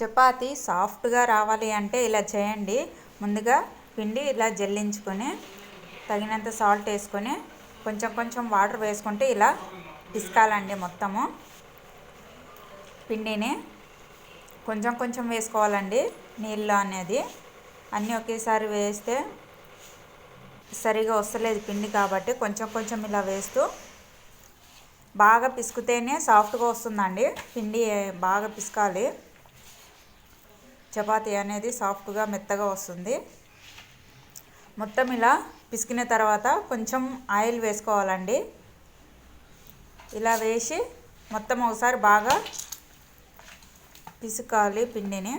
చపాతీ సాఫ్ట్గా రావాలి అంటే ఇలా చేయండి. ముందుగా పిండి ఇలా జల్లించుకొని తగినంత సాల్ట్ వేసుకొని కొంచెం కొంచెం వాటర్ వేసుకుంటే ఇలా పిసకాలండి. మొత్తము పిండిని కొంచెం కొంచెం వేసుకోవాలండి. నీళ్ళు అనేది అన్నీ ఒకేసారి వేస్తే సరిగా వస్తలేదు పిండి, కాబట్టి కొంచెం కొంచెం ఇలా వేస్తూ బాగా పిసికితేనే సాఫ్ట్గా వస్తుందండి. పిండి బాగా పిసకాలి, చపాతీ అనేది సాఫ్ట్గా మెత్తగా వస్తుంది. మొత్తం ఇలా పిసికిన తర్వాత కొంచెం ఆయిల్ వేసుకోవాలండి. ఇలా వేసి మొత్తం ఒకసారి బాగా పిసకాలి పిండిని.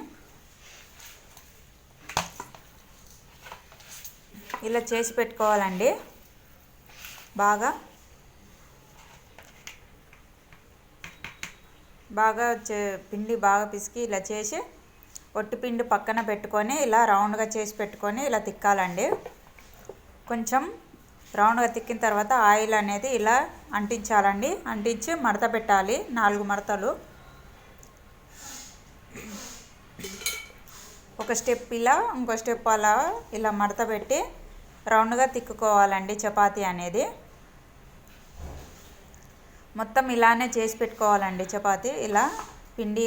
ఇలా చేసి పెట్టుకోవాలండి. పిండి బాగా పిసికి ఇలా చేసి ఒట్టి పిండి పక్కన పెట్టుకొని ఇలా రౌండ్గా చేసి పెట్టుకొని ఇలా తిక్కాలండి. కొంచెం రౌండ్గా తిక్కిన తర్వాత ఆయిల్ అనేది ఇలా అంటించాలండి. అంటించి మడత పెట్టాలి, 4 మడతలు. ఒక స్టెప్ ఇలా, ఇంకో స్టెప్ అలా ఇలా మడత పెట్టి రౌండ్గా తిక్కుకోవాలండి చపాతీ అనేది. మొత్తం ఇలానే చేసి పెట్టుకోవాలండి చపాతీ. ఇలా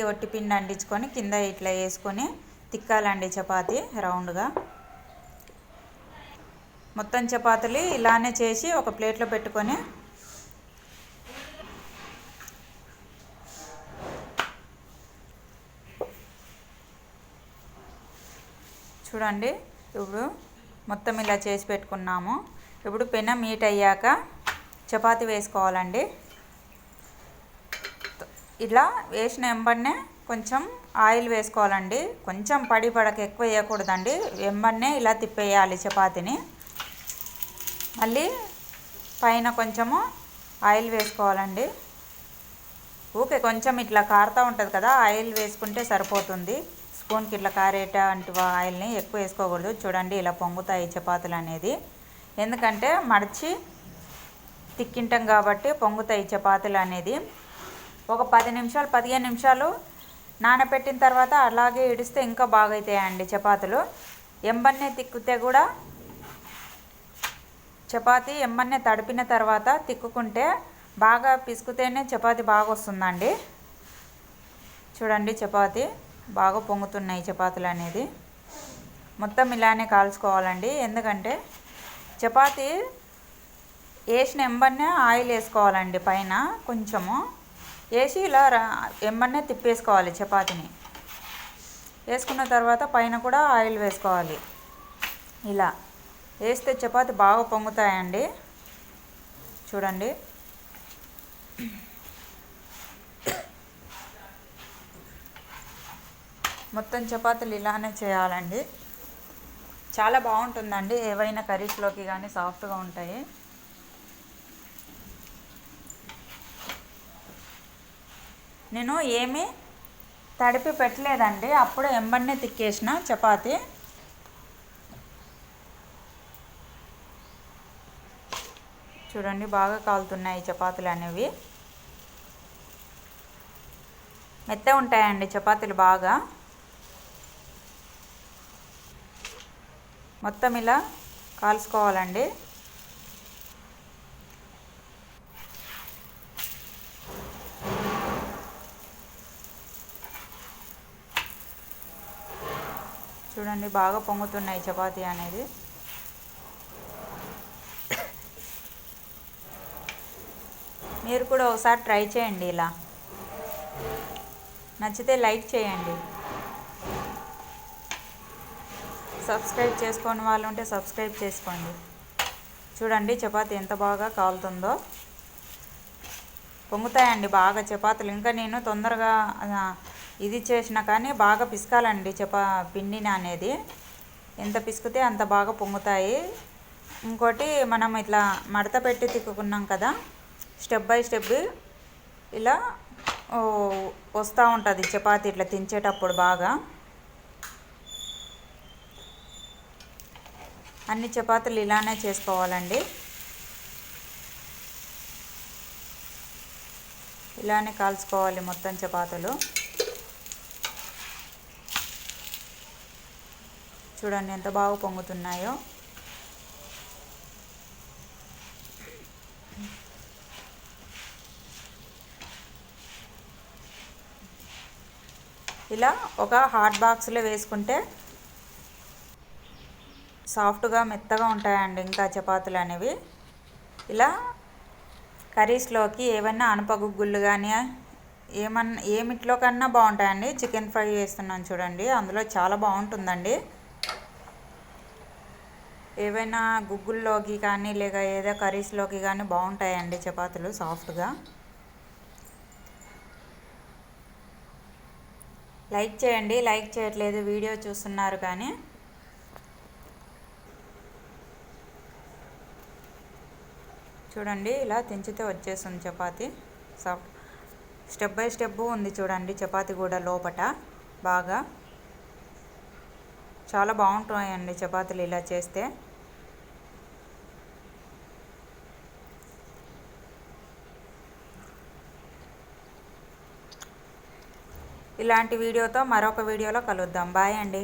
ఒట్టి పిండి అంటించుకొని కింద ఇట్లా వేసుకొని తిక్కాలండి చపాతీ రౌండ్గా. మొత్తం చపాతీలు ఇలానే చేసి ఒక ప్లేట్లో పెట్టుకొని చూడండి. ఇప్పుడు మొత్తం ఇలా చేసి పెట్టుకున్నాము. ఇప్పుడు పెనం హీట్ అయ్యాక చపాతీ వేసుకోవాలండి. ఇలా వేసిన వెంబడనే కొంచెం ఆయిల్ వేసుకోవాలండి. కొంచెం పడక ఎక్కువ వేయకూడదండి. వెంబడనే ఇలా తిప్పేయాలి చపాతీని. మళ్ళీ పైన కొంచెము ఆయిల్ వేసుకోవాలండి. ఊకే కొంచెం ఇట్లా కారుతూ ఉంటుంది కదా, ఆయిల్ వేసుకుంటే సరిపోతుంది. స్పూన్కి ఇట్లా కారేటువంటి ఆయిల్ని ఎక్కువ వేసుకోకూడదు. చూడండి ఇలా పొంగుతాయి చపాతీలు అనేది. ఎందుకంటే మడిచి తిక్కింటాం కాబట్టి పొంగుతాయి చపాతీలు అనేది. ఒక 10 నిమిషాలు 15 నిమిషాలు నానబెట్టిన తర్వాత అలాగే ఇడిస్తే ఇంకా బాగా అవుతాయండి చపాతీలు. ఎంబన్నే తిక్కితే కూడా చపాతీ ఎంబన్నే తడిపిన తర్వాత తిక్కుకుంటే బాగా పిసుకుతేనే చపాతీ బాగా వస్తుందండి. చూడండి చపాతీ బాగా పొంగుతున్నాయి చపాతీలు అనేది. మొత్తం ఇలానే కాల్చుకోవాలండి. ఎందుకంటే చపాతీ వేసిన ఎంబన్నే ఆయిల్ వేసుకోవాలండి. పైన కొంచెము వేసి ఇలా ఎంబన్నే తిప్పేసుకోవాలి చపాతీని. వేసుకున్న తర్వాత పైన కూడా ఆయిల్ వేసుకోవాలి. ఇలా వేస్తే చపాతీ బాగా పొంగుతాయండి. చూడండి మొత్తం చపాతీలు ఇలానే చేయాలండి. చాలా బాగుంటుందండి. ఏవైనా కర్రీస్లోకి కానీ సాఫ్ట్గా ఉంటాయి. నేను ఏమీ తడిపి పెట్టలేదండి, అప్పుడు ఎంబన్నే తిక్కేసిన చపాతీ. చూడండి బాగా కాలుతున్నాయి చపాతీలు అనేవి. మెత్తగా ఉంటాయండి చపాతీలు బాగా. మొత్తం ఇలా కాల్చుకోవాలండి. చూడండి బాగా పొంగుతున్నాయి చపాతీ అనేది. మీరు కూడా ఒకసారి ట్రై చేయండి. ఇలా నచ్చితే లైక్ చేయండి. సబ్స్క్రైబ్ చేసుకోని వాళ్ళు ఉంటే సబ్స్క్రైబ్ చేసుకోండి. చూడండి చపాతీ ఎంత బాగా కాలుతుందో. పొంగుతాయండి బాగా చపాతీలు. ఇంకా నేను తొందరగా ఇది చేసినా కానీ బాగా పిసకాలండి పిండిని అనేది. ఎంత పిసికితే అంత బాగా పొంగుతాయి. ఇంకోటి మనం ఇట్లా మడత పెట్టి తిక్కుకున్నాం కదా, స్టెప్ బై స్టెప్ ఇలా వస్తూ ఉంటుంది చపాతీ ఇట్లా తించేటప్పుడు బాగా. అన్ని చపాతీలు ఇలానే చేసుకోవాలండి. ఇలానే కాల్చుకోవాలి మొత్తం చపాతీలు. చూడండి ఎంత బాగా పొంగుతున్నాయో. ఇలా ఒక హాట్ బాక్స్లో వేసుకుంటే సాఫ్ట్గా మెత్తగా ఉంటాయండి ఇంకా చపాతీలు అనేవి. ఇలా కర్రీస్లోకి ఏవైనా అనపగుగ్గులు కానీ ఏమిట్లో కన్నా బాగుంటాయండి. చికెన్ ఫ్రై వేస్తున్నాను చూడండి, అందులో చాలా బాగుంటుందండి. ఏవైనా గుగ్గుల్లోకి కానీ లేక ఏదో కర్రీస్లోకి కానీ బాగుంటాయండి చపాతీలు సాఫ్ట్గా. లైక్ చేయండి, లైక్ చేయట్లేదు, వీడియో చూస్తున్నారు కానీ. చూడండి ఇలా తెంచితే వచ్చేస్తుంది chapati soft. Step by step ఉంది చూడండి చపాతీ కూడా లోపట బాగా. చాలా బాగుంటాయండి చపాతీలు ఇలా చేస్తే. ఇలాంటి వీడియోతో మరొక వీడియోలో కలుద్దాం. బాయ్ అండి.